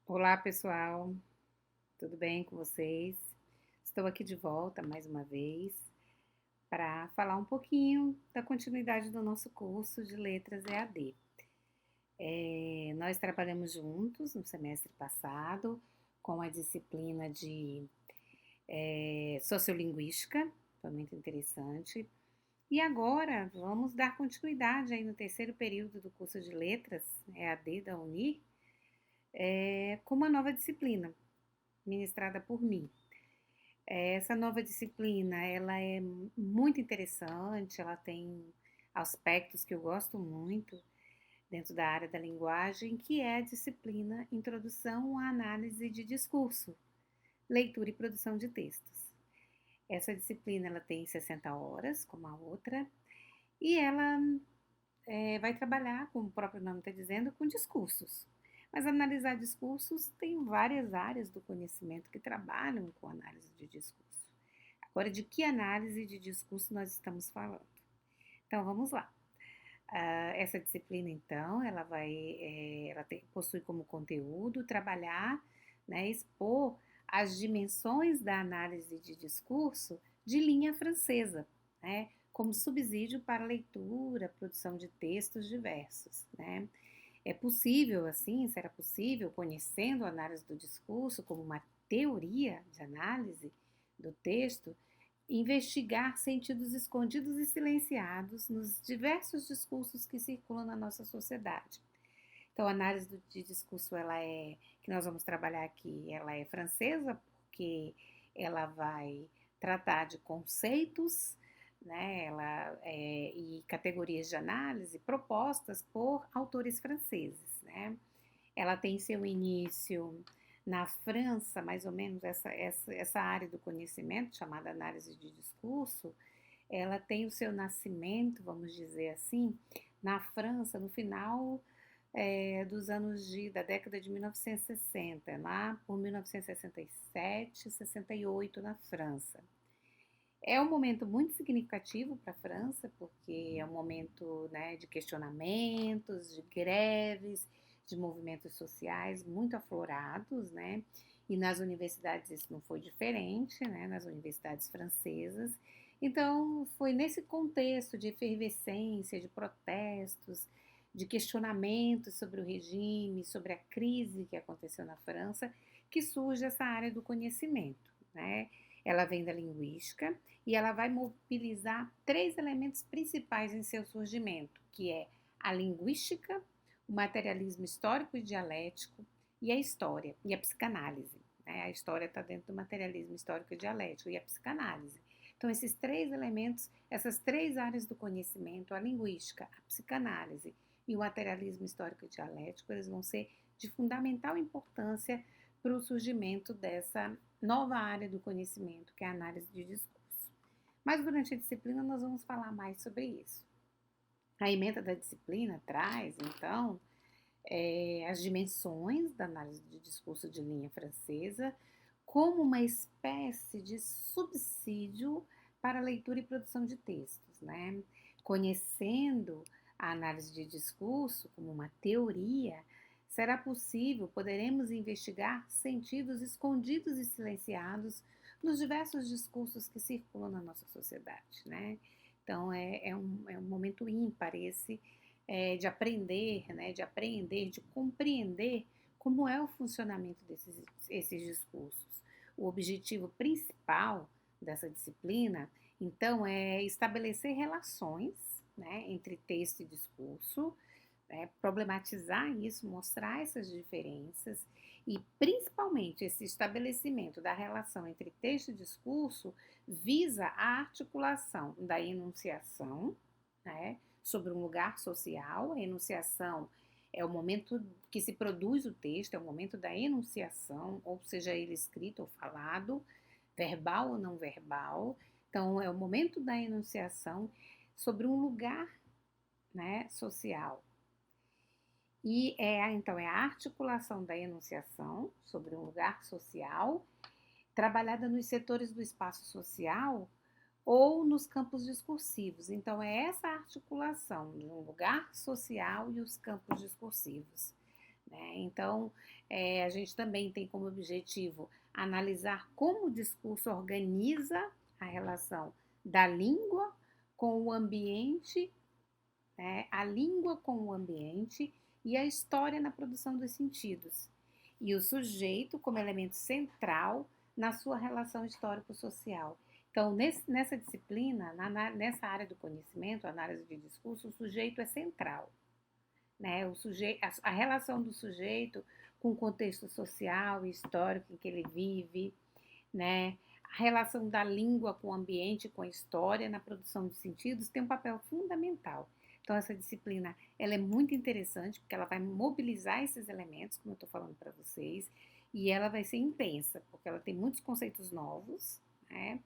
Olá, pessoal, tudo bem com vocês? Estou aqui de volta mais uma vez para falar um pouquinho da continuidade do nosso curso de Letras EAD. Nós trabalhamos juntos no semestre passado com a disciplina de Sociolinguística, foi muito interessante. E agora vamos dar continuidade aí no terceiro período do curso de Letras EAD da Unir, com uma nova disciplina ministrada por mim. Essa nova disciplina, ela é muito interessante, ela tem aspectos que eu gosto muito dentro da área da linguagem, que é a disciplina Introdução à Análise de Discurso, Leitura e Produção de Textos. Essa disciplina, ela tem 60 horas, como a outra, e ela vai trabalhar, como o próprio nome está dizendo, com discursos. Mas analisar discursos tem várias áreas do conhecimento que trabalham com análise de discurso. Agora, de que análise de discurso nós estamos falando? Então, vamos lá. Essa disciplina, então, possui como conteúdo trabalhar, né, expor as dimensões da análise de discurso de linha francesa, né, como subsídio para leitura, produção de textos diversos, né. É possível, assim, será possível, conhecendo a análise do discurso como uma teoria de análise do texto, investigar sentidos escondidos e silenciados nos diversos discursos que circulam na nossa sociedade. Então, a análise de discurso, que nós vamos trabalhar aqui, ela é francesa, porque ela vai tratar de conceitos, né, e categorias de análise propostas por autores franceses, né. Ela tem seu início na França, mais ou menos essa área do conhecimento, chamada análise de discurso, ela tem o seu nascimento, vamos dizer assim, na França, no final da década de 1960, lá por 1967, 68 na França. É um momento muito significativo para a França, porque é um momento, né, de questionamentos, de greves, de movimentos sociais muito aflorados, né? E nas universidades isso não foi diferente, né? Nas universidades francesas. Então, foi nesse contexto de efervescência, de protestos, de questionamentos sobre o regime, sobre a crise que aconteceu na França, que surge essa área do conhecimento, né? Ela vem da linguística e ela vai mobilizar três elementos principais em seu surgimento, que é a linguística, o materialismo histórico e dialético e a história e a psicanálise. Né? A história está dentro do materialismo histórico e dialético e a psicanálise. Então, esses três elementos, essas três áreas do conhecimento, a linguística, a psicanálise e o materialismo histórico e dialético, eles vão ser de fundamental importância para o surgimento dessa nova área do conhecimento, que é a análise de discurso. Mas durante a disciplina nós vamos falar mais sobre isso. A ementa da disciplina traz, então, as dimensões da análise de discurso de linha francesa como uma espécie de subsídio para a leitura e produção de textos, né? Conhecendo a análise de discurso como uma teoria, será possível, poderemos investigar sentidos escondidos e silenciados nos diversos discursos que circulam na nossa sociedade, né? Então, é um momento ímpar esse de aprender, né, de apreender, de compreender como é o funcionamento esses discursos. O objetivo principal dessa disciplina, então, é estabelecer relações, né, entre texto e discurso, né, problematizar isso, mostrar essas diferenças e, principalmente, esse estabelecimento da relação entre texto e discurso visa a articulação da enunciação, né, sobre um lugar social. A enunciação é o momento que se produz o texto, é o momento da enunciação, ou seja ele escrito ou falado, verbal ou não verbal. Então, é o momento da enunciação sobre um lugar, né, social. E então, é a articulação da enunciação sobre um lugar social, trabalhada nos setores do espaço social ou nos campos discursivos. Então, é essa articulação de um lugar social e os campos discursivos. né? Então, a gente também tem como objetivo analisar como o discurso organiza a relação da língua com o ambiente, né? A língua com o ambiente e a história na produção dos sentidos. E o sujeito como elemento central na sua relação histórico-social. Então, nessa disciplina, nessa área do conhecimento, análise de discurso, o sujeito é central, né? A relação do sujeito com o contexto social e histórico em que ele vive, né? A relação da língua com o ambiente, com a história, na produção de sentidos, tem um papel fundamental. Então, essa disciplina, ela é muito interessante, porque ela vai mobilizar esses elementos, como eu estou falando para vocês, e ela vai ser intensa, porque ela tem muitos conceitos novos, né?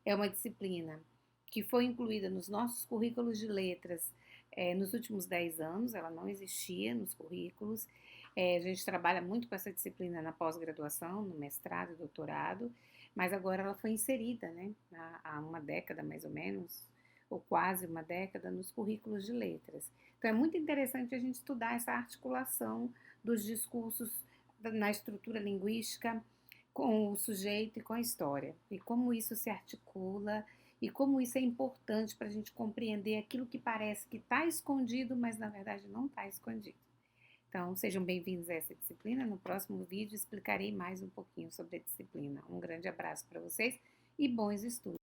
É uma disciplina que foi incluída nos nossos currículos de letras nos últimos 10 anos, ela não existia nos currículos. A gente trabalha muito com essa disciplina na pós-graduação, no mestrado e doutorado, mas agora ela foi inserida, né, há uma década mais ou menos, ou quase uma década, nos currículos de letras. Então é muito interessante a gente estudar essa articulação dos discursos na estrutura linguística com o sujeito e com a história, e como isso se articula e como isso é importante para a gente compreender aquilo que parece que está escondido, mas na verdade não está escondido. Então, sejam bem-vindos a essa disciplina. No próximo vídeo explicarei mais um pouquinho sobre a disciplina. Um grande abraço para vocês e bons estudos!